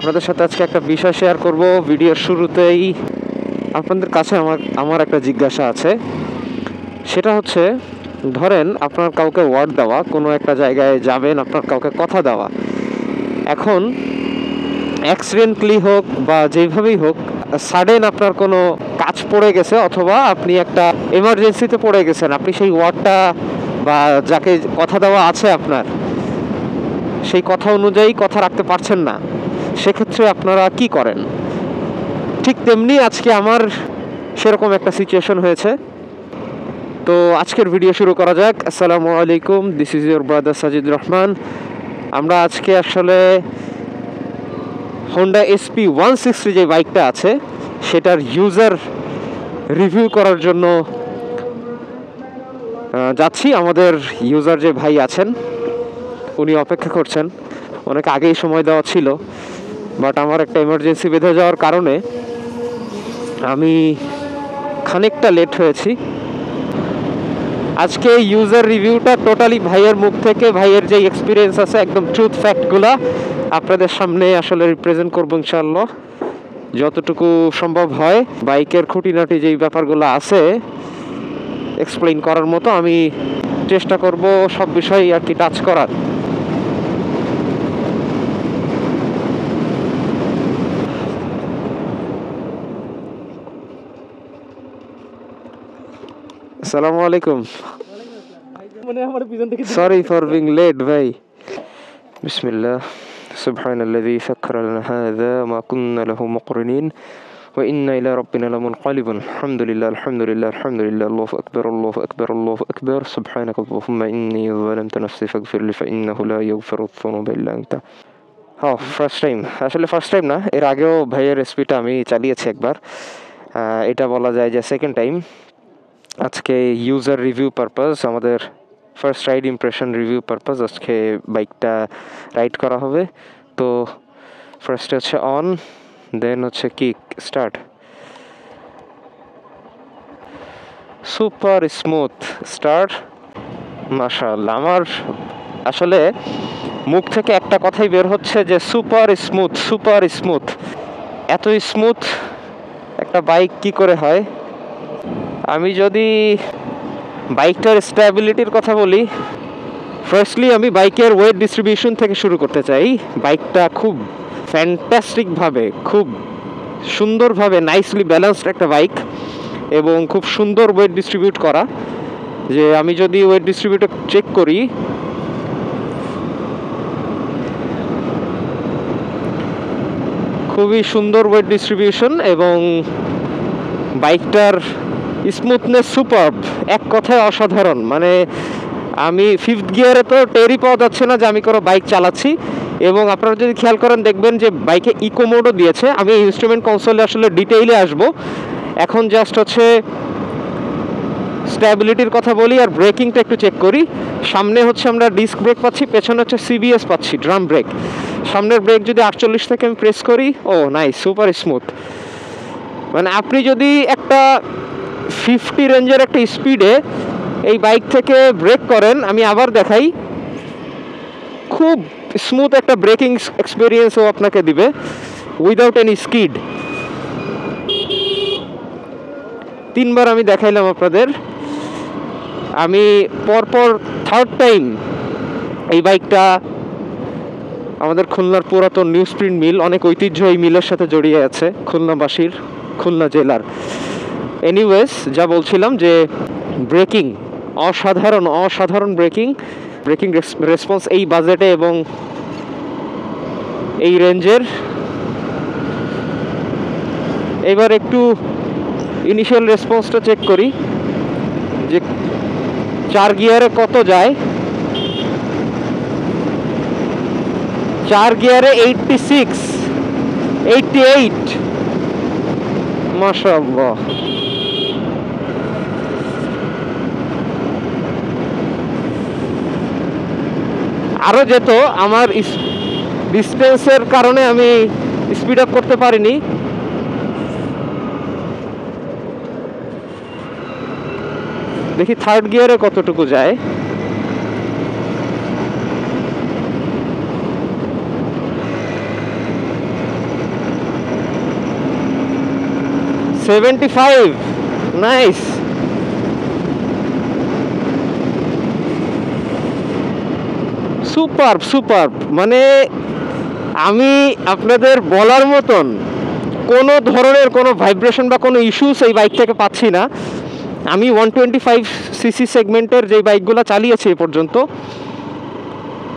আপনাদের সাথে আজকে একটা বিষয় শেয়ার করব। ভিডিওর শুরুতেই আপনাদের কাছে আমার একটা জিজ্ঞাসা আছে। সেটা হচ্ছে, ধরেন আপনার কাউকে ওয়ার্ড দেওয়া, কোনো একটা জায়গায় যাবেন, আপনার কাউকে কথা দেওয়া। এখন অ্যাক্সিডেন্টলি হোক বা যেভাবেই হোক, সাডেন আপনার কোনো কাজ পড়ে গেছে, অথবা আপনি একটা এমার্জেন্সিতে পড়ে গেছেন, আপনি সেই ওয়ার্ডটা বা যাকে কথা দেওয়া আছে আপনার, সেই কথা অনুযায়ী কথা রাখতে পারছেন না, সেক্ষেত্রে আপনারা কি করেন? ঠিক তেমনি আজকে আমার সেরকম একটা সিচুয়েশন হয়েছে। তো আজকের ভিডিও শুরু করা যাক। আসসালামু আলাইকুম, this is your brother Sajid Rahman. আমরা আজকে আসলে হোন্ডা এসপি 160 যে বাইকটা আছে সেটার ইউজার রিভিউ করার জন্য যাচ্ছি। আমাদের ইউজার যে ভাই আছেন উনি অপেক্ষা করছেন। অনেক আগেই সময় দেওয়া ছিল, বাট আমার একটা এমার্জেন্সি বেঁধে যাওয়ার কারণে আমি খানিকটা লেট হয়েছি। আজকে ইউজার রিভিউটা টোটালি ভাইয়ের মুখ থেকে, ভাইয়ের যে এক্সপিরিয়েন্স আছে, একদম ট্রুথ ফ্যাক্টগুলো আপনাদের সামনে আসলে রিপ্রেজেন্ট করবো ইনশাআল্লাহ, যতটুকু সম্ভব হয়। বাইকের খুঁটিনাটি যেই ব্যাপারগুলো আছে এক্সপ্লেইন করার মতো আমি চেষ্টা করব, সব বিষয় আর কি টাচ করার। আসসালামু আলাইকুম, সরি ফর বিং লেট ভাই। বিসমিল্লাহ, সুবহানাল্লাযী সাখখারা লানা হাযা মা কুন্না লাহু মুকরিনিন ওয়া ইন্না ইলা রাব্বিনা লামুনকালিবুন। আলহামদুলিল্লাহ আলহামদুলিল্লাহ আলহামদুলিল্লাহ, আল্লাহু আকবার আল্লাহু আকবার আল্লাহু আকবার, সুবহানাকা আল্লাহুম্মা ইন্নী যালামতু নাফসি ফাগফিরলি ফাইন্নাহু লা ইয়াগফিরুয যুনুবা ইল্লা আনতা। ফার্স্ট টাইম, আসলে ফার্স্ট টাইম না, এর আগেও ভাইয়ের রেসিপিটা আমি চালিয়েছি একবার। এটা বলা যায় যে সেকেন্ড টাইম। আজকে ইউজার রিভিউ পারপাস, আমাদের first ride impression review purpose আজকে বাইকটা রাইড করা হবে। তো ফার্স্টে হচ্ছে অন, দেন হচ্ছে kick start. Super smooth start, মাশাআল্লাহ। আমার আসলে মুখ থেকে একটা কথাই বের হচ্ছে যে সুপার স্মুথ, সুপার স্মুথ। এত স্মুথ একটা বাইক কি করে হয়? আমি যদি বাইকটার স্ট্যাবিলিটির কথা বলি, ফার্স্টলি আমি বাইকের ওয়েট ডিস্ট্রিবিউশন থেকে শুরু করতে চাই। বাইকটা খুব ফ্যান্টাস্টিকভাবে, খুব সুন্দরভাবে নাইসলি ব্যালেন্সড একটা বাইক, এবং খুব সুন্দর ওয়েট ডিস্ট্রিবিউট করা। যে আমি যদি ওয়েট ডিস্ট্রিবিউটর চেক করি, খুবই সুন্দর ওয়েট ডিস্ট্রিবিউশন, এবং বাইকটার স্মুথনেস সুপারব, এক কথায় অসাধারণ। মানে আমি ফিফথ গিয়ারে তো টেরই পাওয়া যাচ্ছে না যে আমি কোনো বাইক চালাচ্ছি। এবং আপনারা যদি খেয়াল করেন দেখবেন যে বাইকে ইকো মোডও দিয়েছে। আমি ইনস্ট্রুমেন্ট কনসোলে আসলে ডিটেইলে আসবো, এখন জাস্ট হচ্ছে স্ট্যাবিলিটির কথা বলি আর ব্রেকিংটা একটু চেক করি। সামনে হচ্ছে আমরা ডিস্ক ব্রেক পাচ্ছি, পেছনে হচ্ছে সিবিএস পাচ্ছি, ড্রাম ব্রেক। সামনের ব্রেক যদি 48 থেকে আমি প্রেস করি, ও নাইস, সুপার স্মুথ। মানে আপনি যদি একটা 50 রেঞ্জের একটা স্পিডে এই বাইক থেকে ব্রেক করেন, আমি আবার দেখাই, খুব স্মুথ একটা ব্রেকিং এক্সপিরিয়েন্সও আপনাকে দিবে উইদাউট এনি স্কিড। 3বার আমি দেখাইলাম আপনাদের। আমি পরপর থার্ড টাইম এই বাইকটা আমাদের খুলনার পুরাতন নিউজ প্রিন্ট মিল, অনেক ঐতিহ্য এই মিলের সাথে জড়িয়ে আছে খুলনাবাসীর, খুলনা জেলার। এনিওয়েজ, যা বলছিলাম যে ব্রেকিং অসাধারণ, অসাধারণ ব্রেকিং রেসপন্স এই বাজেটে এবং এই রেঞ্জের। এবার একটু ইনিশিয়াল রেসপন্সটা চেক করি যে 4 গিয়ারে কত যায়। 4 গিয়ারে 86, 88, মাশাআল্লাহ। আরও যেত, আমার ডিস্টেন্সের কারণে আমি স্পিড আপ করতে পারিনি। দেখি থার্ড গিয়ারে কতটুকু যায়। 75, নাইস। সুপার সুপার, মানে আমি আপনাদের বলার মতন কোনো ধরনের কোনো ভাইব্রেশন বা কোনো ইস্যুস এই বাইক থেকে পাচ্ছি না। আমি 125 সিসি সেগমেন্টের যে বাইকগুলো চালিয়েছি এ পর্যন্ত,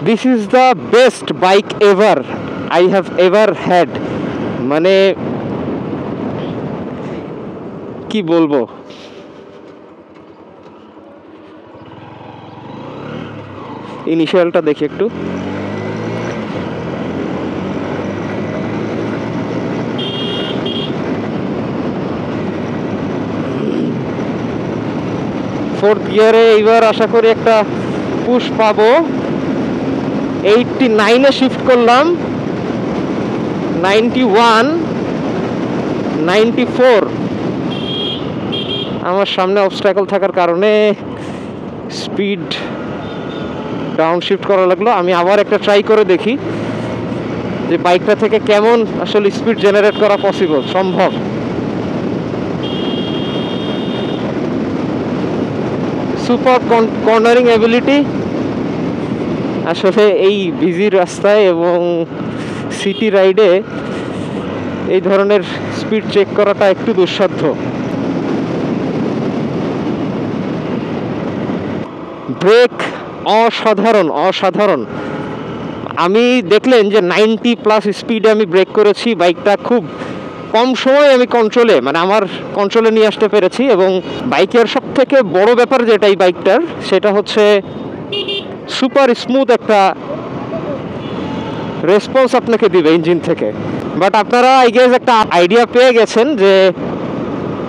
this is the best bike ever I have ever had. মানে কি বলবো, ইনিশিয়ালটা দেখি একটু। ফোর্থ গিয়ারে এইবার আশা করি একটা পুশ পাবো। 89-এ শিফট করলাম, 91, 94। আমার সামনে অবস্ট্যাকল থাকার কারণে স্পিড ডাউন শিফট করা লাগলো। আমি আবার একটা ট্রাই করে দেখি যে বাইকটা থেকে কেমন আসলে স্পিড জেনারেট করা পসিবল, সম্ভব। Super cornering ability. আসলে এই বিজি রাস্তায় এবং সিটি রাইডে এই ধরনের স্পিড চেক করাটা একটু দুঃসাধ্য। ব্রেক অসাধারণ অসাধারণ। আমি দেখলেন যে 90+ স্পিডে আমি ব্রেক করেছি। বাইকটা খুব কম সময়ে আমি কন্ট্রোলে, মানে আমার কন্ট্রোলে নিয়ে আসতে পেরেছি। এবং বাইকের সব থেকে বড় ব্যাপার যেটা এই বাইকটার, সেটা হচ্ছে সুপার স্মুথ একটা রেসপন্স আপনাকে দিবে ইঞ্জিন থেকে। বাট আপনারা আই গেস একটা আইডিয়া পেয়ে গেছেন যে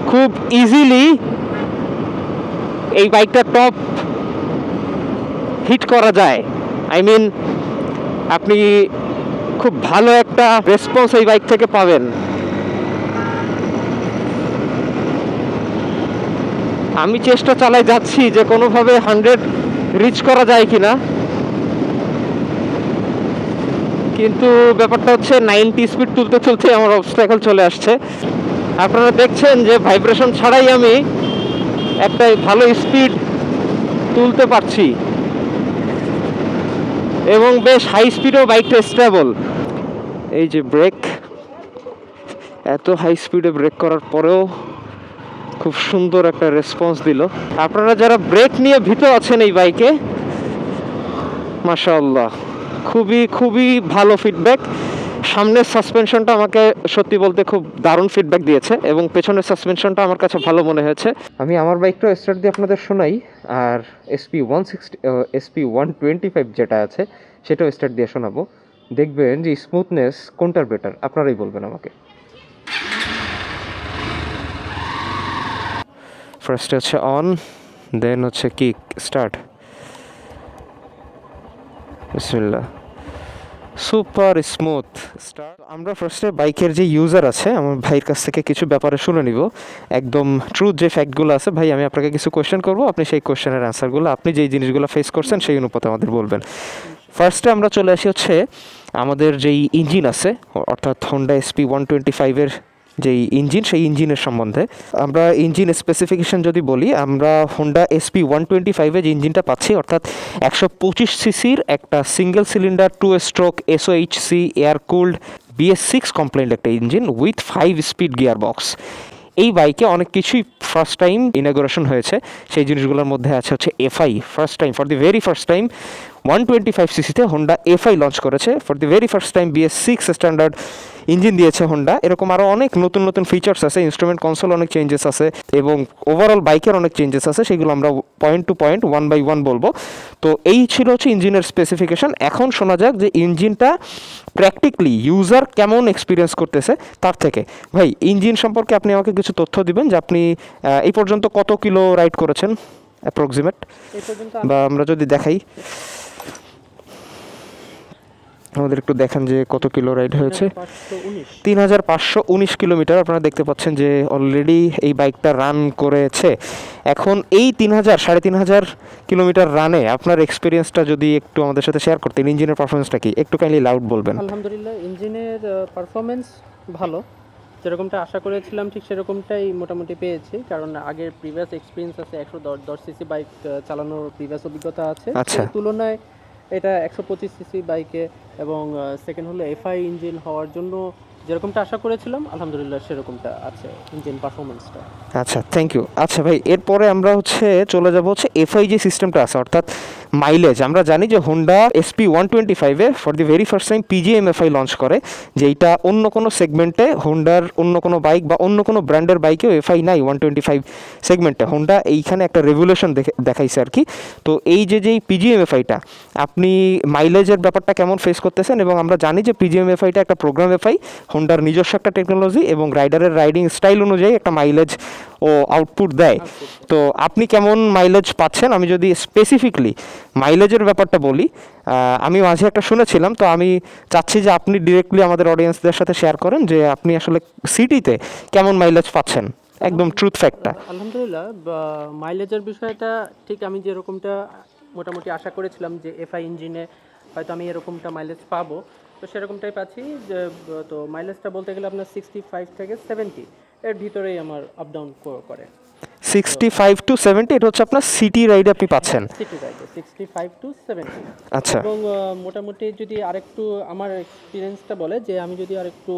খুব ইজিলি এই বাইকটা টপ হিট করা যায়। আই মিন আপনি খুব ভালো একটা রেসপন্স এই বাইক থেকে পাবেন। আমি চেষ্টা চালাই যাচ্ছি যে কোনোভাবে 100 রিচ করা যায় কিনা, কিন্তু ব্যাপারটা হচ্ছে 90 স্পিড তুলতে তুলতে আমার অবস্ট্যাকল চলে আসছে। আপনারা দেখছেন যে ভাইব্রেশন ছাড়াই আমি একটা ভালো স্পিড তুলতে পারছি এবং বেশ হাই স্পিডেও বাইকটা স্টেবল। এই যে ব্রেক, এত হাই স্পিডে ব্রেক করার পরেও খুব সুন্দর একটা রেসপন্স দিল। আপনারা যারা ব্রেক নিয়ে ভীত আছেন এই বাইকে, মাশাআল্লাহ খুবই খুবই ভালো ফিডব্যাক। সামনের সাসপেনশনটা আমাকে সত্যি বলতে খুব দারুণ ফিডব্যাক দিয়েছে এবং পেছনের সাসপেনশনটা আমার কাছে ভালো মনে হয়েছে। আমি আমার বাইকটা স্টার্ট দিয়ে আপনাদের শোনাই, আর SP125 যেটা আছে সেটাও স্টার্ট দিয়ে শোনাবো। দেখবেন যে স্মুথনেস কোনটার বেটার, আপনারাই বলবেন আমাকে। ফার্স্টে হচ্ছে অন, দেন হচ্ছে কিক স্টার্ট। বিসমিল্লাহ, সুপার স্মুথ স্টার্ট। আমরা ফার্স্টে বাইকের যে ইউজার আছে আমার ভাইয়ের কাছ থেকে কিছু ব্যাপারে শুনে নিব, একদম ট্রুথ যে ফ্যাক্টগুলো আছে। ভাই আমি আপনাকে কিছু কোয়েশ্চেন করবো, আপনি সেই কোয়েশ্চেনের অ্যান্সারগুলো, আপনি যেই জিনিসগুলো ফেস করছেন সেই অনুপাতে আমাদের বলবেন। ফার্স্টে আমরা চলে আসি হচ্ছে আমাদের যেই ইঞ্জিন আছে, অর্থাৎ হোন্ডা SP125-এর যেই ইঞ্জিন, সেই ইঞ্জিনের সম্বন্ধে। আমরা ইঞ্জিন স্পেসিফিকেশান যদি বলি, আমরা হোন্ডা SP125-এ যে ইঞ্জিনটা পাচ্ছি, অর্থাৎ 125 সিসির একটা single cylinder 2 stroke SOHC air cooled BS6 compliant একটা engine with 5 speed gear box. এই বাইকে অনেক কিছুই ফার্স্ট টাইম ইনাগুরেশন হয়েছে। সেই জিনিসগুলোর মধ্যে আছে হচ্ছে FI, first time, for the very first time 125 সিসিতে হোন্ডা FI লঞ্চ করেছে। For the very first time BS6 standard engine দিয়েছে হোন্ডা। এরকম আরও অনেক নতুন নতুন ফিচার্স আছে, ইনস্ট্রুমেন্ট কনসোল অনেক চেঞ্জেস আছে এবং ওভারঅল বাইকের অনেক চেঞ্জেস আছে, সেগুলো আমরা পয়েন্ট টু পয়েন্ট 1 by 1 বলবো। তো এই ছিল হচ্ছে ইঞ্জিনের স্পেসিফিকেশান। এখন শোনা যাক যে ইঞ্জিনটা প্র্যাকটিক্যালি ইউজার কেমন এক্সপিরিয়েন্স করতেছে তার থেকে। ভাই ইঞ্জিন সম্পর্কে আপনি আমাকে কিছু তথ্য দিবেন যে আপনি এই পর্যন্ত কত কিলো রাইড করেছেন অ্যাপ্রক্সিমেট, বা আমরা যদি দেখাই আমাদের একটু দেখান যে কত কিলো রাইড হয়েছে। 3519 কিলোমিটার আপনারা দেখতে পাচ্ছেন যে অলরেডি এই বাইকটা রান করেছে। এখন এই 3,000-3,500 কিলোমিটার রানে আপনার এক্সপিরিয়েন্সটা যদি একটু আমাদের সাথে শেয়ার করতেন, ইঞ্জিনের পারফরমেন্সটা কি একটু কাইন্ডলি লাউড বলবেন। আলহামদুলিল্লাহ ইঞ্জিনের পারফরমেন্স ভালো, যেরকমটা আশা করেছিলাম ঠিক সেরকমটাই মোটামুটি পেয়েছি, কারণ আগের প্রিভিয়াস এক্সপিরিয়েন্স আছে, 110 সিসি বাইক চালানোর প্রিভিয়াস অভিজ্ঞতা আছে। আচ্ছা। সেই তুলনায় এটা 125 সিসি বাইকে, এবং সেকেন্ড হলো এফআই ইঞ্জিন হওয়ার জন্য যেরকমটা আশা করেছিলাম আলহামদুলিল্লাহ সেরকমটা আছে ইঞ্জিন পারফরমেন্সটা। আচ্ছা, থ্যাংক ইউ। আচ্ছা ভাই, এরপরে আমরা চলে যাব এফআই যে সিস্টেমটা আছে, অর্থাৎ মাইলেজ। আমরা জানি যে হোন্ডা SP125-এ for the very first time PGMFI launch করে, যেইটা অন্য কোনো সেগমেন্টে হোন্ডার অন্য কোনো বাইক বা অন্য কোনো ব্র্যান্ডের বাইকেও এফআই নাই 125 সেগমেন্টে। হোন্ডা এইখানে একটা রেভলিউশন দেখাইছে আর কি। তো এই যেই পিজিএমএফআইটা, আপনি মাইলেজের ব্যাপারটা কেমন ফেস করতেছেন? এবং আমরা জানি যে পিজিএমএফআইটা একটা প্রোগ্রাম এফআই, হোন্ডার নিজস্ব একটা টেকনোলজি, এবং রাইডারের রাইডিং স্টাইল অনুযায়ী একটা মাইলেজ ও আউটপুট দেয়। তো আপনি কেমন মাইলেজ পাচ্ছেন? আমি যদি স্পেসিফিকলি মাইলেজের ব্যাপারটা বলি, আমি মাঝে একটা শুনেছিলাম, তো আমি চাচ্ছি যে আপনি ডিরেক্টলি আমাদের অডিয়েন্সদের সাথে শেয়ার করেন যে আপনি আসলে সিটিতে কেমন মাইলেজ পাচ্ছেন, একদম ট্রুথ ফ্যাক্টটা। আলহামদুলিল্লাহ, মাইলেজের বিষয়টা ঠিক আমি যেরকমটা মোটামুটি আশা করেছিলাম যে এফআই ইঞ্জিনে হয়তো আমি এরকমটা মাইলেজ পাবো, তো সেরকমটাই পাচ্ছি। তো মাইলেজটা বলতে গেলে আপনার 65 থেকে 70 এর ভিতরেই আমার আপ ডাউন করে। 65 to 70 এটা হচ্ছে আপনার সিটি রাইডে আপনি পাচ্ছেন? সিটি রাইডে 65 to 70। আচ্ছা। এবং মোটামুটি যদি আরেকটু আমার এক্সপিরিয়েন্সটা বলে যে আমি যদি আরেকটু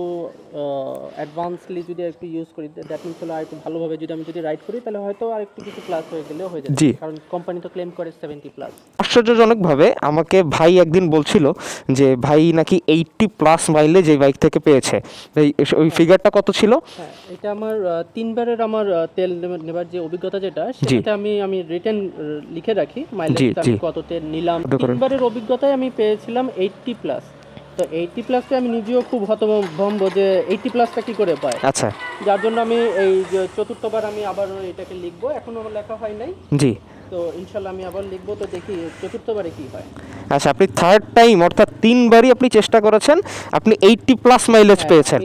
অ্যাডভান্সলি যদি একটু ইউজ করি, দ্যাট মিনস হলো আরেকটু ভালোভাবে যদি আমি রাইড করি, তাহলে হয়তো আরেকটু কিছু প্লাস হয়ে গেলেও হয়ে যাবে, কারণ কোম্পানি তো ক্লেম করে 70 প্লাস। আশ্চর্যজনকভাবে আমাকে ভাই একদিন বলছিল যে ভাই নাকি 80 প্লাস মাইলেজ এই বাইক থেকে পেয়েছে। ওই ফিগারটা কত ছিল? হ্যাঁ, এটা আমার 3বারের আমার তেল নেবার যে অভিজ্ঞতা যেটা, সেটা আমি রিটেন লিখে রাখি মাইলেজটা আমি কত তেল নিলাম। 3বারের অভিজ্ঞতায় আমি পেয়েছিলাম 80 প্লাস। তো 80 প্লাসটা আমি নিজেও খুব হতভম্ব যে 80 প্লাসটা কি করে পায়। আচ্ছা। যার জন্য আমি এই যে চতুর্থবার আমি আবার এটাকে লিখবো, এখনো লেখা হয় নাই। জি। তো ইনশাআল্লাহ আমি আবার লিখবো, তো দেখি চতুর্থবারে কি হয়। আচ্ছা, আপনি থার্ড টাইম অর্থাৎ 3বারই আপনি চেষ্টা করেছেন, আপনি 80 প্লাস মাইলেজ পেয়েছেন।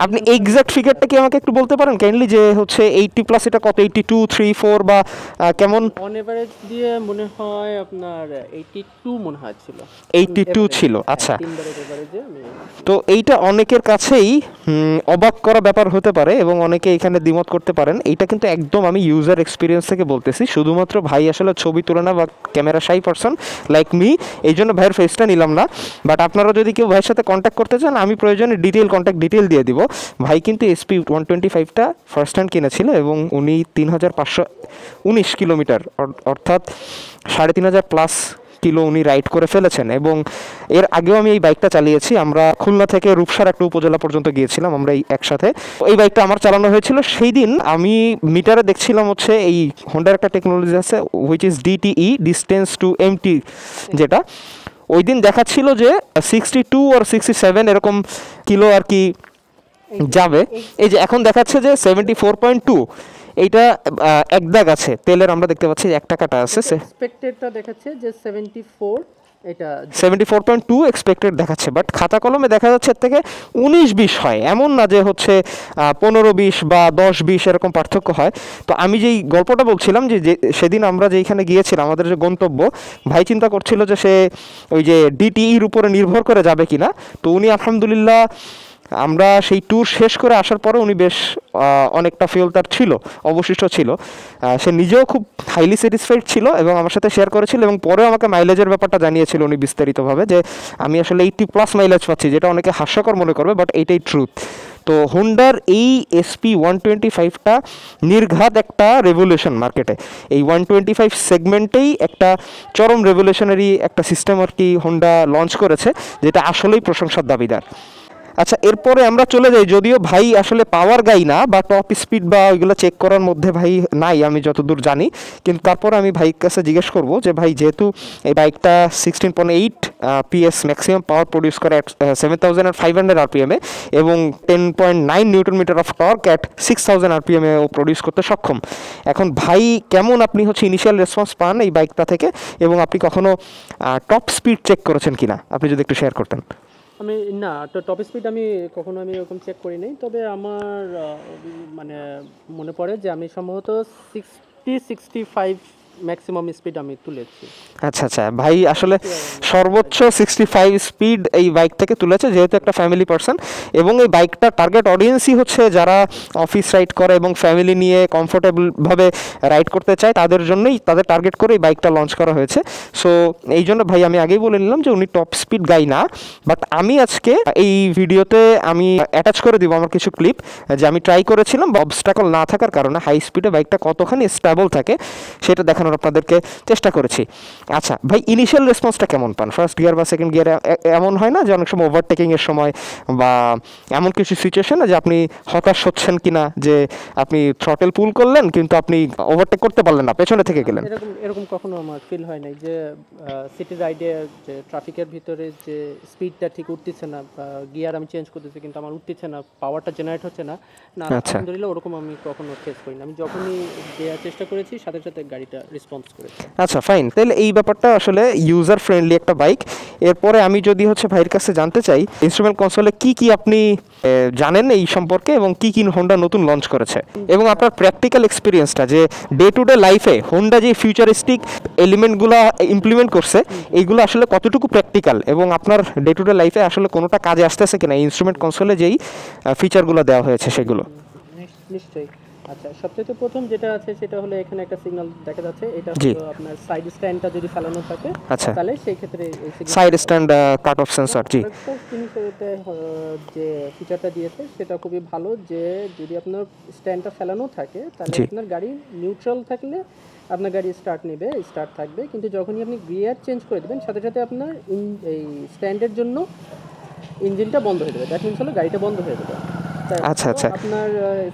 আপনি এক্সাক্ট ফিগারটা কি আমাকে একটু বলতে পারেন কাইন্ডলি, যে 80 প্লাস এটা কত? 82, 3, 4 বা কেমন? অন এভারেজ দিয়ে মনে হয় আপনার 82 মনে হয় ছিল। 82 ছিল। আচ্ছা। 3বারের এভারেজে আমি। তো এইটা অনেকের কাছেই অবাক করা ব্যাপার হতে পারে, এবং অনেকে এখানে দ্বিমত করতে পারেন। এইটা কিন্তু একদম আমি ইউজার এক্সপিরিয়েন্স থেকে বলতেছি, শুধুমাত্র ভাই আসলে ছবি তোলে না বা ক্যামেরা শাই পারসন লাইক মি, এই জন্য ভাইয়ের ফেসটা নিলাম না। বাট আপনারা যদি কেউ ভাইয়ের সাথে কন্ট্যাক্ট করতে চান, আমি প্রয়োজনে কন্ট্যাক্ট ডিটেল দিয়ে দিব। ভাই কিন্তু SP125টা ফার্স্ট হ্যান্ড কিনেছিল, এবং উনি 3519 কিলোমিটার অর্থাৎ 3500 প্লাস কিলো উনি রাইড করে ফেলেছেন। এবং এর আগেও আমি এই বাইকটা চালিয়েছি। আমরা খুলনা থেকে রূপসার একটা উপজেলা পর্যন্ত গিয়েছিলাম আমরা একসাথে। এই বাইকটা আমার চালানো হয়েছিল। সেই দিন আমি মিটারে দেখছিলাম এই হোন্ডার একটা টেকনোলজি আছে which is DTE, distance to empty, যেটা ওই দিন দেখাচ্ছিল যে 62 or 67 এরকম কিলো আর কি যাবে। এই যে এখন দেখাচ্ছে যে 74.2। এইটা এক দাগ আছে তেলের, আমরা দেখতে পাচ্ছি একটা কাটা আছে। এক্সপেক্টেডটা দেখাচ্ছে যে 74, এটা 74.2 এক্সপেক্টেড দেখাচ্ছে, বাট খাতা কলমে দেখা যাচ্ছে এর থেকে 19-20 হয়। এমন না যে 15-20 বা 10-20 এরকম পার্থক্য হয়। তো আমি যেই গল্পটা বলছিলাম যে সেদিন আমরা যেইখানে গিয়েছিলাম, আমাদের যে গন্তব্য, ভাই চিন্তা করছিল যে সে ওই যে DTEর উপরে নির্ভর করে যাবে কিনা। তো উনি আলহামদুলিল্লাহ, আমরা সেই ট্যুর শেষ করে আসার পরে উনি বেশ অনেকটা ফিউল তার ছিল, অবশিষ্ট ছিল। সে নিজেও খুব হাইলি স্যাটিসফাইড ছিল এবং আমার সাথে শেয়ার করেছিল, এবং পরেও আমাকে মাইলেজের ব্যাপারটা জানিয়েছিল উনি বিস্তারিতভাবে, যে আমি আসলে 80 প্লাস মাইলেজ পাচ্ছি, যেটা অনেকে হাস্যকর মনে করবে, বাট এইটাই ট্রুথ। তো হোন্ডার এই SP125টা নির্ঘাত একটা রেভলিউশন মার্কেটে। এই 125 সেগমেন্টেই একটা চরম রেভলিউশনারি একটা সিস্টেম আর কি হোন্ডা লঞ্চ করেছে, যেটা আসলেই প্রশংসার দাবিদার। আচ্ছা, এরপরে আমরা চলে যাই, যদিও ভাই আসলে পাওয়ার গাই না বা টপ স্পিড বা ওইগুলো চেক করার মধ্যে ভাই নাই আমি যতদূর জানি, কিন্তু তারপরে আমি ভাইয়ের কাছে জিজ্ঞেস করব যে ভাই, যেহেতু এই বাইকটা 16.8 PS ম্যাক্সিমাম পাওয়ার প্রডিউস করে 7500 RPM এ, এবং 10.9 newton metre of torque at 6000 RPM এ ও প্রডিউস করতে সক্ষম। এখন ভাই কেমন আপনি ইনিশিয়াল রেসপন্স পান এই বাইকটা থেকে, এবং আপনি কখনো টপ স্পিড চেক করেছেন কিনা, আপনি যদি একটু শেয়ার করতেন। আমি না, তো টপ স্পিড আমি কখনো এরকম চেক করি নাই। তবে আমার মানে মনে পড়ে যে আমি সম্ভবত 65 ম্যাক্সিমাম স্পিড আমি তুলেছি। আচ্ছা আচ্ছা, ভাই আসলে সর্বোচ্চ 65 স্পিড এই বাইক থেকে তুলেছে, যেহেতু একটা ফ্যামিলি পার্সন, এবং এই বাইকটা টার্গেট অডিয়েন্সই হচ্ছে যারা অফিস রাইড করে এবং ফ্যামিলি নিয়ে কমফোর্টেবলভাবে রাইড করতে চায়, তাদের জন্যই, তাদের টার্গেট করে এই বাইকটা লঞ্চ করা হয়েছে। সো এই জন্য ভাই আমি আগেই বলে নিলাম যে উনি টপ স্পিড গাই না, বাট আমি আজকে এই ভিডিওতে আমি অ্যাটাচ করে দিব আমার কিছু ক্লিপ, যে আমি ট্রাই করেছিলাম অবস্টাকল না থাকার কারণে হাই স্পিডে বাইকটা কতখানি স্টেবল থাকে সেটা দেখানোর আপনাদেরকে চেষ্টা করেছি। আচ্ছা ভাই, ইনিশিয়াল রেসপন্সটা কেমন পান? ফার্স্ট গিয়ার বা সেকেন্ড গিয়ারে এমন হয় না যে অনেক সময় ওভারটেকিংয়ের সময় বা এমন কিছু সিচুয়েশন যে আপনি হতাশ হচ্ছেন কিনা, যে আপনি থ্রটেল পুল করলেন কিন্তু আপনি ওভারটেক করতে পারলেন না, পেছনে থেকে গেলেন? এরকম এরকম কখনো আমার ফিল হয় নাই যে সিটি রাইডে যে ট্রাফিকের ভিতরে যে স্পিডটা ঠিক উঠতেছে না, গিয়ার আমি চেঞ্জ করতেছি কিন্তু আমার উঠতেছে না, পাওয়ারটা জেনারেট হচ্ছে না, না আলহামদুলিল্লাহ ওরকম আমি কখনো ফেস করি না। আমি যখনই দেওয়ার চেষ্টা করেছি সাথে সাথে গাড়িটা রেসপন্স করেছে। আচ্ছা ফাইন, তাহলে এই ব্যাপারটা আসলে ইউজার ফ্রেন্ডলি একটা বাইক। এরপরে আমি যদি হচ্ছে ভাইয়ের কাছে জানতে চাই, ইনস্ট্রুমেন্ট কনসোলে কি কি আপনি জানেন এই সম্পর্কে, এবং কি কি হোন্ডা নতুন লঞ্চ করেছে, এবং আপনার প্র্যাকটিক্যাল এক্সপিরিয়েন্সটা যে ডে টু ডে লাইফে হোন্ডা যে ফিউচারিস্টিক এলিমেন্টগুলো ইমপ্লিমেন্ট করছে এইগুলো আসলে কতটুকু প্র্যাকটিক্যাল, এবং আপনার ডে টু ডে লাইফে আসলে কোনোটা কাজে আসতেছে কিনা ইনস্ট্রুমেন্ট কনসোলে যেই ফিচারগুলো দেওয়া হয়েছে সেগুলো। নিশ্চয়ই। আচ্ছা, সবচেয়ে প্রথম যেটা আছে সেটা হলো এখানে একটা সিগন্যাল দেখা যাচ্ছে, এটা হলো আপনার সাইড স্ট্যান্ডটা যদি ফেলানো থাকে তাহলে সেই ক্ষেত্রে এই side stand cut off sensor. জি, একটা জিনিস এতে যে ফিচারটা দিয়েছে সেটা খুবই ভালো, যে যদি আপনার স্ট্যান্ডটা ফেলানো থাকে তাহলে আপনার গাড়ি নিউট্রাল থাকলে আপনার গাড়ি স্টার্ট থাকবে, কিন্তু যখনই আপনি গিয়ার চেঞ্জ করে দেবেন সাথে সাথে আপনার এই স্ট্যান্ডের জন্য ইঞ্জিনটা বন্ধ হয়ে যাবে, দ্যাট মিনস হলো গাড়িটা বন্ধ হয়ে যাবে। আচ্ছা আচ্ছা, আপনার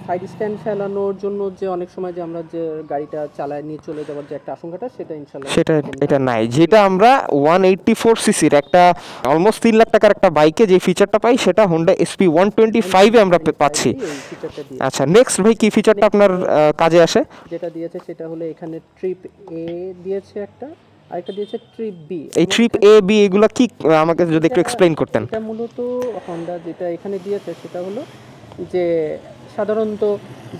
সাইড স্ট্যান্ড ফেলানোর জন্য যে অনেক সময় যে আমরা যে গাড়িটা চালায় নিয়ে চলে যাওয়ার যে একটা আশঙ্কাটা, সেটা ইনশাআল্লাহ সেটা এটা নাই। যেটা আমরা 184 সিসির একটা অলমোস্ট 3 লাখ টাকার একটা বাইকে যে ফিচারটা পাই, সেটা হোন্ডা এসপি 125 এ আমরা পাচ্ছি। আচ্ছা, নেক্সট ভাই কি ফিচারটা আপনার কাজে আসে? যেটা দিয়েছে সেটা হলো এখানে ট্রিপ এ দিয়েছে একটা, আরেকটা দিয়েছে ট্রিপ বি। এই ট্রিপ এ বি এগুলা কি, আমাকে যদি একটু এক্সপ্লেইন করতেন। এটা মূলত হোন্ডা যেটা এখানে দিয়েছে সেটা হলো যে সাধারণত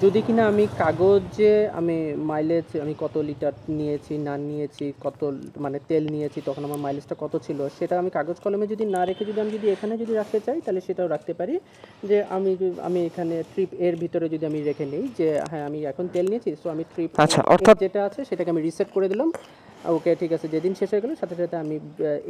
যদি কিনা আমি কাগজে আমি মাইলেজ আমি কত লিটার নিয়েছি না নিয়েছি, কত মানে তেল নিয়েছি, তখন আমার মাইলেজটা কত ছিল, সেটা আমি কাগজ কলমে যদি না রেখে যদি আমি যদি এখানে যদি রাখতে চাই তাহলে সেটাও রাখতে পারি। যে আমি এখানে ট্রিপ এর ভিতরে যদি আমি রেখে নিই যে হ্যাঁ আমি এখন তেল নিয়েছি, সো আমি ট্রিপ অর্থাৎ যেটা আছে সেটাকে আমি রিসেট করে দিলাম, ওকে ঠিক আছে, যেদিন শেষ হয়ে গেল সাথে সাথে আমি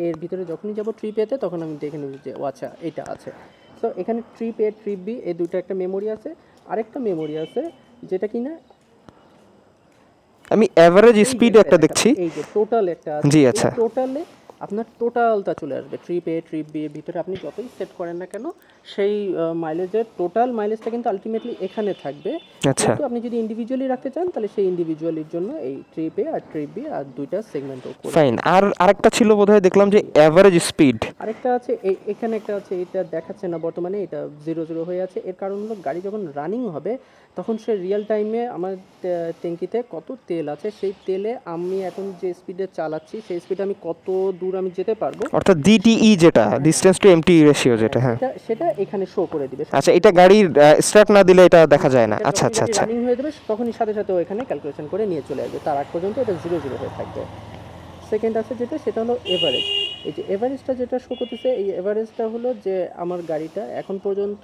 এর ভিতরে যখনই যাব ট্রিপ এতে তখন আমি দেখে নিব যে ও আচ্ছা এটা আছে। তো এখানে ট্রিপ এ ট্রিপ বি এই দুটো একটা মেমোরি আছে, আরেকটা মেমোরি আছে যেটা কিনা আমি এভারেজ স্পিড একটা দেখছি, এই যে টোটাল একটা আছে। জি আচ্ছা, টোটালে আপনার টোটালটা চলে আসবে ট্রিপ এ ট্রিপ বি এর ভিতরে আপনি যতই সেট করেন না কেন সেই মাইলেজের টোটাল মাইলেজটা কিন্তু আলটিমেটলি এখানে থাকবে। আচ্ছা, কিন্তু আপনি যদি ইন্ডিভিজুয়ালি রাখতে চান তাহলে সেই ইন্ডিভিজুয়ালির জন্য এই ট্রিপ এ আর ট্রিপ বি আর দুইটা সেগমেন্ট করে। ফাইন। আর আরেকটা ছিল বোধহয় দেখলাম যে এভারেজ স্পিড, আরেকটা আছে এখানে একটা আছে, এটা দেখাচ্ছে না বর্তমানে, এটা 0 হয়ে আছে। এর কারণ হলো গাড়ি যখন রানিং হবে তখন সে রিয়েল টাইমে আমার ট্যাঙ্কিতে কত তেল আছে, সেই তেলে আমি এখন যে স্পিডে চালাচ্ছি সেই স্পিডে আমি কত দূর আমি যেতে পারবো, অর্থাৎ ডিটিই যেটা ডিসটেন্স টু এমটি রেশিও যেটা, হ্যাঁ সেটা এখানে শো করে দিবে। আচ্ছা, এটা গাড়ির স্টার্ট না দিলে এটা দেখা যায় না। আচ্ছা আচ্ছা আচ্ছা, রানিং হয়ে যাবে তখনই সাথে সাথে এখানে ক্যালকুলেশন করে নিয়ে চলে আসবে, তার আগ পর্যন্ত এটা 0 হয়ে থাকবে। সেকেন্ড আছে যেটা সেটা হলো এভারেজ। এই যে এভারেজটা যেটা শো করতেছে, এই এভারেজটা হলো যে আমার গাড়িটা এখন পর্যন্ত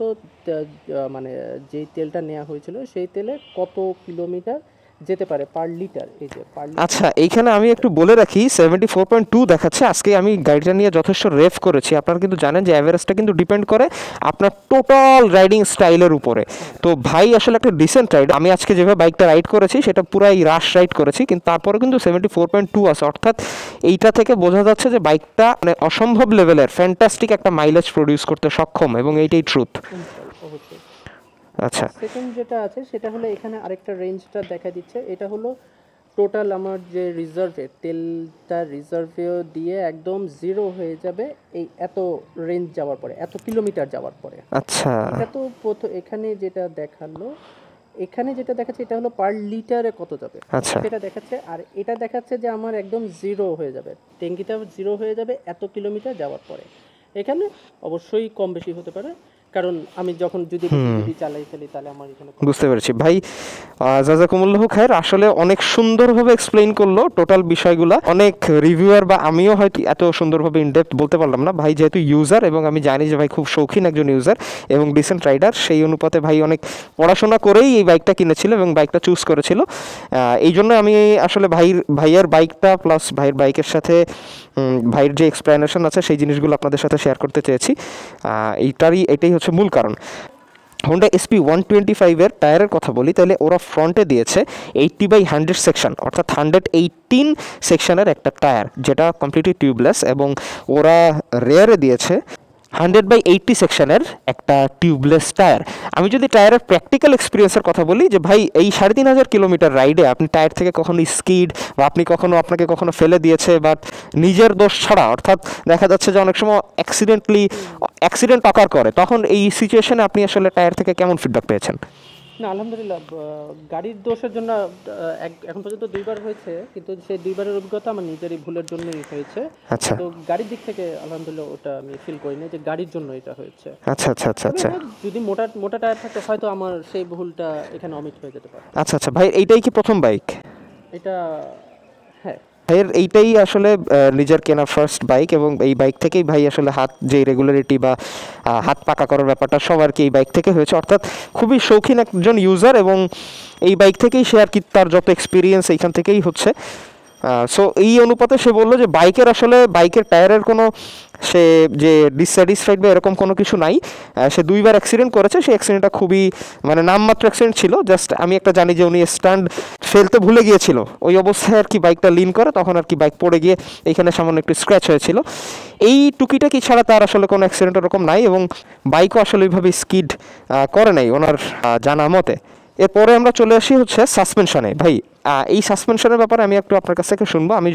মানে যেই তেলটা নেওয়া হয়েছিল সেই তেলে কত কিলোমিটার যেতে পারে পার লিটার। এই যে পার লিটার। আচ্ছা, এইখানে আমি একটু বলে রাখি 74.2 দেখাচ্ছে। আজকে আমি গাড়িটা নিয়ে যথেষ্ট রেফ করেছি। আপনারা কিন্তু জানেন যে অ্যাভারেজটা কিন্তু ডিপেন্ড করে আপনার টোটাল রাইডিং স্টাইলের উপরে। তো ভাই আসলে একটা ডিসেন্ট রাইড। আমি আজকে যেভাবে বাইকটা রাইড করেছি সেটা পুরাই রাশ রাইড করেছি, কিন্তু তারপরে কিন্তু 74.2 আছে, অর্থাৎ এইটা থেকে বোঝা যাচ্ছে যে বাইকটা মানে অসম্ভব লেভেলের ফ্যান্টাস্টিক একটা মাইলেজ প্রডিউস করতে সক্ষম, এবং এইটাই ট্রুথ। অবশ্যই। আচ্ছা, সেকেন্ড যেটা আছে সেটা হলো এখানে আরেকটা রেঞ্জটা দেখা দিচ্ছে, এটা হলো টোটাল আমার যে রিজার্ভে তেলটা রিজার্ভেও দিয়ে একদম 0 হয়ে যাবে এই এত রেঞ্জ যাওয়ার পরে, এত কিলোমিটার যাওয়ার পরে। আচ্ছা, এটা তো এখানে যেটা দেখালো, এখানে যেটা দেখাচ্ছে এটা হলো পার লিটারে কত যাবে সেটা দেখাচ্ছে, আর এটা দেখাচ্ছে যে আমার একদম 0 হয়ে যাবে, ট্যাঙ্কিটা 0 হয়ে যাবে এত কিলোমিটার যাওয়ার পরে। এখানে অবশ্যই কম বেশি হতে পারে, কারণ আমি যখন যদি চালাই ফেলি তাহলে আমার এখানে বুঝতে পেরেছি ভাই। জাযাকুমুল্লাহু খায়ের, আসলে অনেক সুন্দরভাবে এক্সপ্লেইন করলো টোটাল বিষয়গুলো। অনেক রিভিউয়ার বা আমিও হয়তো এত সুন্দরভাবে ইনডেপথ বলতে পারলাম না। ভাই যেহেতু ইউজার এবং আমি জানি যে ভাই খুব শৌখিন একজন ইউজার এবং ডিসেন্ট রাইডার, সেই অনুপাতে ভাই অনেক পড়াশোনা করেই এই বাইকটা কিনেছিল এবং বাইকটা চুজ করেছিল। এই জন্য আমি আসলে ভাইয়ের বাইকটা প্লাস ভাইয়ের বাইকের সাথে ভাইয়ের যে এক্সপ্লেনেশন আছে সেই জিনিসগুলো আপনাদের সাথে শেয়ার করতে চেয়েছি। এটাই হচ্ছে মূল কারণ। হোন্ডা SP125-এর টায়ারের কথা বলি, তাহলে ওরা ফ্রন্টে দিয়েছে 80/100 সেকশন, অর্থাৎ 118 সেকশনের একটা টায়ার, যেটা কমপ্লিটলি টিউবলেস, এবং ওরা রেয়ারে দিয়েছে 100/80 সেকশনের একটা টিউবলেস টায়ার। আমি যদি টায়ারের প্র্যাকটিক্যাল এক্সপিরিয়েন্সের কথা বলি, যে ভাই এই 3500 কিলোমিটার রাইডে আপনি টায়ার থেকে কখনো স্কিড বা আপনাকে কখনো ফেলে দিয়েছে, বাট নিজের দোষ ছাড়া, অর্থাৎ দেখা যাচ্ছে যে অনেক সময় অ্যাক্সিডেন্ট অকার করে, তখন এই সিচুয়েশনে আপনি আসলে টায়ার থেকে কেমন ফিডব্যাক পেয়েছেন? না, আলহামদুলিল্লাহ, গাড়ির দোষের জন্য এখন পর্যন্ত 2বার হয়েছে, কিন্তু সেই 2বারের অভিজ্ঞতা আমার নিজেরই ভুলের জন্যই হয়েছে। আচ্ছা, তো গাড়ির দিক থেকে আলহামদুলিল্লাহ ওটা আমি ফিল করি না যে গাড়ির জন্য এটা হয়েছে। আচ্ছা আচ্ছা আচ্ছা আচ্ছা যদি মোটা টায়ার থাকে হয়তো আমার সেই ভুলটা এখানে অমিট হয়ে যেতে পারে। আচ্ছা আচ্ছা ভাই, এইটাই কি প্রথম বাইক? এটা, হ্যাঁ, ভাইয়ের এইটাই আসলে নিজের কেনা ফার্স্ট বাইক, এবং এই বাইক থেকেই ভাই আসলে হাত যে রেগুলারিটি বা হাত পাকা করার ব্যাপারটা সব আর কি এই বাইক থেকে হয়েছে, অর্থাৎ খুবই শৌখিন একজন ইউজার, এবং এই বাইক থেকেই সে আর কি তার যত এক্সপিরিয়েন্স এইখান থেকেই হচ্ছে। সো এই অনুপাতে সে বললো যে বাইকের টায়ারের কোনো সে যে ডিসস্যাটিসফাইড বা এরকম কোনো কিছু নাই। সে 2বার অ্যাক্সিডেন্ট করেছে, সেই অ্যাক্সিডেন্টটা খুবই মানে নামমাত্র অ্যাক্সিডেন্ট ছিল, জাস্ট আমি একটা জানি যে উনি স্ট্যান্ড ফেলতে ভুলে গিয়েছিল, ওই অবস্থায় আর কি বাইকটা লিন করে, তখন আর কি বাইক পড়ে গিয়ে এইখানে সামান্য একটু স্ক্র্যাচ হয়েছিল। এই টুকিটাকি ছাড়া তার আসলে কোনো অ্যাক্সিডেন্ট ওরকম নাই, এবং বাইকও আসলে ওইভাবে স্কিড করে নাই ওনার জানা মতে। এরপরে আমরা চলে আসি হচ্ছে সাসপেনশনে। ভাই এই সাসপেনশনের ব্যাপারে আমি একটু আপনার কাছ থেকে শুনবো। আমি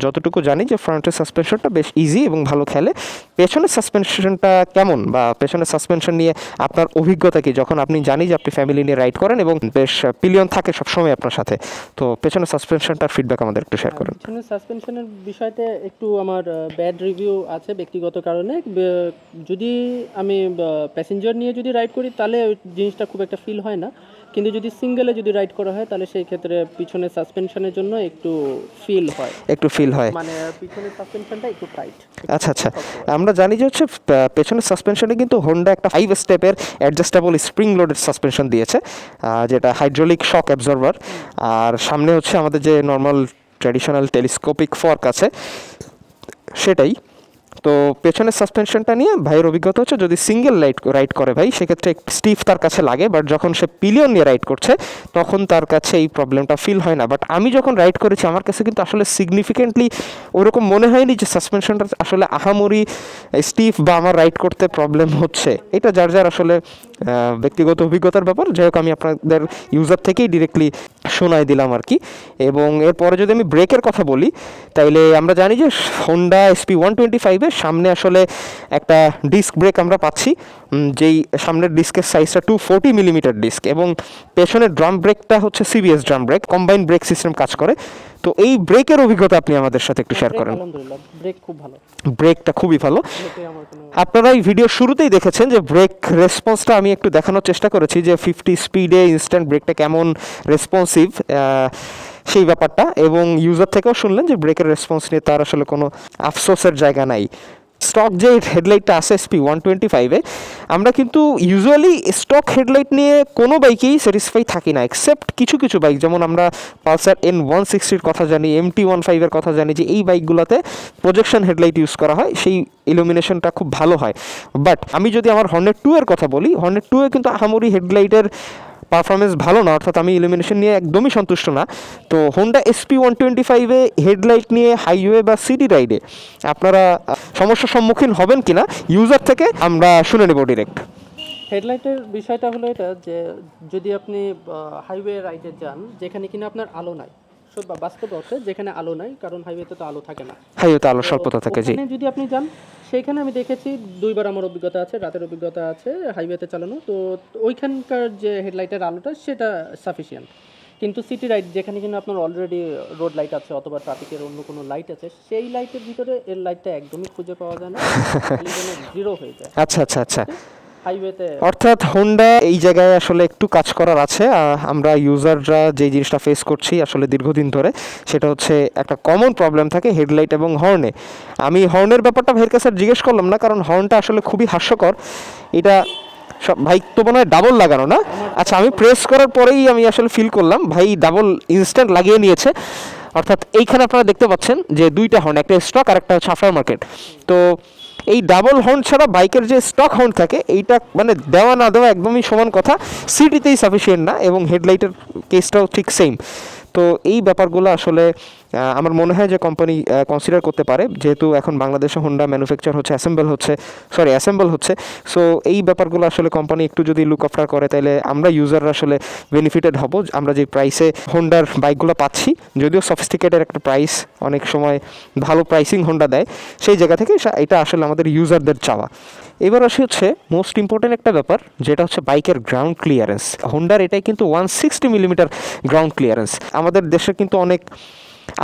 যতটুকু জানি যে ফ্রন্টের সাসপেনশনটা বেশ ইজি এবং ভালো খেলে, পেছনের সাসপেনশনটা কেমন, বা পেছনের সাসপেনশন নিয়ে আপনার অভিজ্ঞতা কি, যখন আপনি জানি যে আপনি ফ্যামিলি নিয়ে রাইড করেন এবং বেশ পিলিয়ন থাকে সবসময় আপনার সাথে, তো পেছনের সাসপেনশনটার ফিডব্যাক আমাদের একটু শেয়ার করেন। পেছনের সাসপেনশনের বিষয়তে একটু আমার ব্যাড রিভিউ আছে ব্যক্তিগত কারণে। যদি আমি প্যাসেঞ্জার নিয়ে যদি রাইড করি তাহলে ওই জিনিসটা খুব একটা ফিল হয় না, কিন্তু যদি সিঙ্গেলে যদি রাইড করা হয় তাহলে সেই ক্ষেত্রে পিছনের সাসপেনশনের জন্য একটু ফিল হয়, মানে পিছনের সাসপেনশনটা একটু টাইট। আচ্ছা আচ্ছা, আমরা জানি যে হচ্ছে পেছনের সাসপেনশনে কিন্তু হোন্ডা একটা 5 স্টেপের অ্যাডজাস্টেবল স্প্রিং লোডেড সাসপেনশন দিয়েছে, যেটা হাইড্রোলিক শক অ্যাবজর্ভার, আর সামনে হচ্ছে আমাদের যে নর্মাল ট্র্যাডিশনাল টেলিস্কোপিক ফর্ক আছে সেটাই। তো পেছনের সাসপেনশনটা নিয়ে ভাইয়ের অভিজ্ঞতা হচ্ছে, যদি সিঙ্গেল রাইড করে ভাই সেক্ষেত্রে একটু স্টিফ তার কাছে লাগে, বাট যখন সে পিলিয়ন নিয়ে রাইড করছে তখন তার কাছে এই প্রবলেমটা ফিল হয় না। বাট আমি যখন রাইড করেছি আমার কাছে কিন্তু আসলে সিগনিফিকেন্টলি ওরকম মনে হয়নি যে সাসপেনশনটা আসলে আহামরি স্টিফ বা আমার রাইড করতে প্রবলেম হচ্ছে। এটা যার আসলে ব্যক্তিগত অভিজ্ঞতার ব্যাপার, যাই হোক আমি আপনাদের ইউজার থেকেই ডিরেক্টলি শোনাই দিলাম আর কি। এবং এরপরে যদি আমি ব্রেকের কথা বলি, তাইলে আমরা জানি যে হোন্ডা SP125-এর সামনে আসলে একটা ডিস্ক ব্রেক আমরা পাচ্ছি, যেই সামনের ডিস্কের সাইজটা 240 মিলিমিটার ডিস্ক, এবং পেছনের ড্রাম ব্রেকটা হচ্ছে CBS drum brake, combined brake system কাজ করে। তো এই ব্রেকের অভিজ্ঞতা আপনি আমাদের সাথে একটু শেয়ার করেন। আলহামদুলিল্লাহ, ব্রেক খুব ভালো, ব্রেকটা খুবই ভালো। আপনারা এই ভিডিও শুরুতেই দেখেছেন যে ব্রেক রেসপন্সটা আমি একটু দেখানোর চেষ্টা করেছি, যে 50 স্পিডে ইনস্ট্যান্ট ব্রেকটা কেমন রেসপন্সিভ সেই ব্যাপারটা, এবং ইউজার থেকেও শুনলেন যে ব্রেকের রেসপন্স নিয়ে তার আসলে কোনো আফসোসের জায়গা নাই। স্টক যে হেডলাইটটা আছে SP125-এ, আমরা কিন্তু ইউজুয়ালি স্টক হেডলাইট নিয়ে কোনো বাইকেই স্যাটিসফাই থাকি না, এক্সেপ্ট কিছু কিছু বাইক, যেমন আমরা পালসার N160-র কথা জানি, MT-15-এর কথা জানি, যে এই বাইকগুলোতে প্রজেকশন হেডলাইট ইউজ করা হয়, সেই ইলুমিনেশনটা খুব ভালো হয়। বাট আমি যদি আমার হর্নেট 2-এর কথা বলি, হর্নেট 2-এ কিন্তু আহামরি হেডলাইটের পারফরমেন্স ভালো না, অর্থাৎ আমি ইলুমিনেশন নিয়ে একদমই সন্তুষ্ট না। তো হোন্ডা SP125-এ হেডলাইট নিয়ে হাইওয়ে বা সিটি রাইডে আপনারা সমস্যার সম্মুখীন হবেন কিনা ইউজার থেকে আমরা শুনে নেব ডিরেক্ট। হেডলাইটের বিষয়টা হলো এটা যে যদি আপনি হাইওয়ে রাইডে যান যেখানে কিনা আপনার আলো নাই, বাস্তব অর্থে যেখানে আলো নাই, কারণ হাইওয়েতে তো আলো থাকে না, হাইওয়েতে আলো স্বল্পতা থাকে, জি। যদি আপনি যান সেইখানে আমি দেখেছি 2বার আমার অভিজ্ঞতা আছে, রাতের অভিজ্ঞতা আছে হাইওয়েতে চালানো, তো ওইখানকার যে হেডলাইটের আলোটা সেটা সাফিসিয়েন্ট। কিন্তু সিটি রাইড যেখানে কিনা আপনার অলরেডি রোড লাইট আছে অথবা ট্রাফিকের অন্য কোনো লাইট আছে, সেই লাইটের ভিতরে এর লাইটটা একদমই খুঁজে পাওয়া যায় না, জিরো হয়ে যায়। আচ্ছা আচ্ছা আচ্ছা, হাইওয়েতে অর্থাৎ হোন্ডা এই জায়গায় আসলে একটু কাজ করার আছে। আমরা ইউজাররা যে জিনিসটা ফেস করছি আসলে দীর্ঘদিন ধরে, সেটা হচ্ছে একটা কমন প্রবলেম থাকে হেডলাইট এবং হর্নে। আমি হর্নের ব্যাপারটা ভাইয়ের কাছে জিজ্ঞেস করলাম না, কারণ হর্নটা আসলে খুবই হাস্যকর। এটা সব ভাই তো মনে হয় ডাবল লাগানো না? আচ্ছা, আমি প্রেস করার পরেই আমি আসলে ফিল করলাম ভাই ডাবল ইনস্ট্যান্ট লাগিয়ে নিয়েছে। অর্থাৎ এইখানে আপনারা দেখতে পাচ্ছেন যে দুইটা হর্ন, একটা স্টক আর একটা হচ্ছে আফটার মার্কেট। তো এই ডাবল হর্ন ছাড়া বাইকের যে স্টক হর্ন থাকে এইটা মানে দেওয়া না দেওয়া একদমই সমান কথা, সিটিতেই সাফিসিয়েন্ট না, এবং হেডলাইটের কেসটাও ঠিক সেম। তো এই ব্যাপারগুলো আসলে আমার মনে হয় যে কোম্পানি কনসিডার করতে পারে, যেহেতু এখন বাংলাদেশে হোন্ডা ম্যানুফ্যাকচার হচ্ছে, অ্যাসেম্বল হচ্ছে। সো এই ব্যাপারগুলো আসলে কোম্পানি একটু যদি লুক আফটার করে, তাহলে আমরা ইউজাররা আসলে বেনিফিটেড হব। আমরা যে প্রাইসে হোন্ডার বাইকগুলো পাচ্ছি, যদিও সফিস্টিকেটেড একটা প্রাইস, অনেক সময় ভালো প্রাইসিং হোন্ডা দেয়, সেই জায়গা থেকে এটা আসলে আমাদের ইউজারদের চাওয়া। এবার আসি হচ্ছে মোস্ট ইম্পর্টেন্ট একটা ব্যাপার, যেটা হচ্ছে বাইকের গ্রাউন্ড ক্লিয়ারেন্স। হোন্ডার এটাই কিন্তু 160 মিলিমিটার গ্রাউন্ড ক্লিয়ারেন্স। আমাদের দেশে কিন্তু অনেক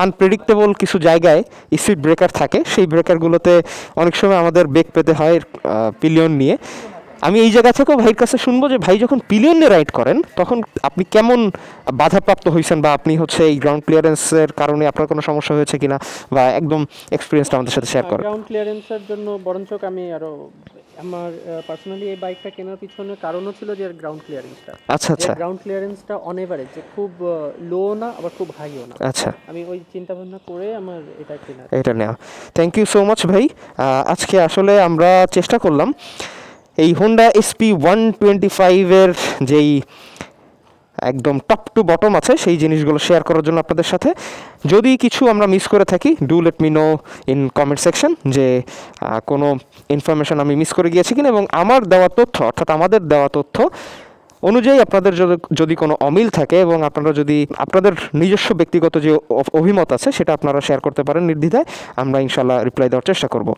আনপ্রেডিক্টেবল কিছু জায়গায় স্পিড ব্রেকার থাকে, সেই ব্রেকারগুলোতে অনেক সময় আমাদের বেগ পেতে হয় পিলিয়ন নিয়ে। আমি এই জায়গা থেকেও ভাইয়ের কাছে শুনবো যে ভাই যখন পিলিয়ন নিয়ে রাইড করেন তখন আপনি কেমন বাধাপ্রাপ্ত হয়েছেন, বা আপনি হচ্ছে এই গ্রাউন্ড ক্লিয়ারেন্সের কারণে আপনার কোনো সমস্যা হয়েছে কিনা, বা একদম এক্সপিরিয়েন্সটা আমাদের সাথে শেয়ার করেন। গ্রাউন্ড ক্লিয়ারেন্সের জন্য বরঞ্চ আমি আরো আমার পার্সোনালি এই বাইকটা কেনার পিছনে কারণও ছিল যে গ্রাউন্ড ক্লিয়ারেন্সটা। আচ্ছা। গ্রাউন্ড ক্লিয়ারেন্সটা অন এভারেজ যে খুব লো না আবার খুব হাইও না। আচ্ছা, আমি ওই চিন্তা ভাবনা করে আমার এটা নেওয়া। থ্যাংক ইউ সো মাচ ভাই। আজকে আসলে আমরা চেষ্টা করলাম এই হোন্ডা SP 125-এর যেই একদম টপ টু বটম আছে সেই জিনিসগুলো শেয়ার করার জন্য আপনাদের সাথে। যদি কিছু আমরা মিস করে থাকি, do let me no in comment section যে কোনো ইনফরমেশন আমি মিস করে গিয়েছি কিনা, এবং আমার দেওয়া তথ্য অর্থাৎ আমাদের দেওয়া তথ্য অনুযায়ী আপনাদের যদি কোনো অমিল থাকে, এবং আপনারা যদি আপনাদের নিজস্ব ব্যক্তিগত যে অভিমত আছে সেটা আপনারা শেয়ার করতে পারেন নির্দ্বিধায়। আমরা ইনশাল্লাহ রিপ্লাই দেওয়ার চেষ্টা করব।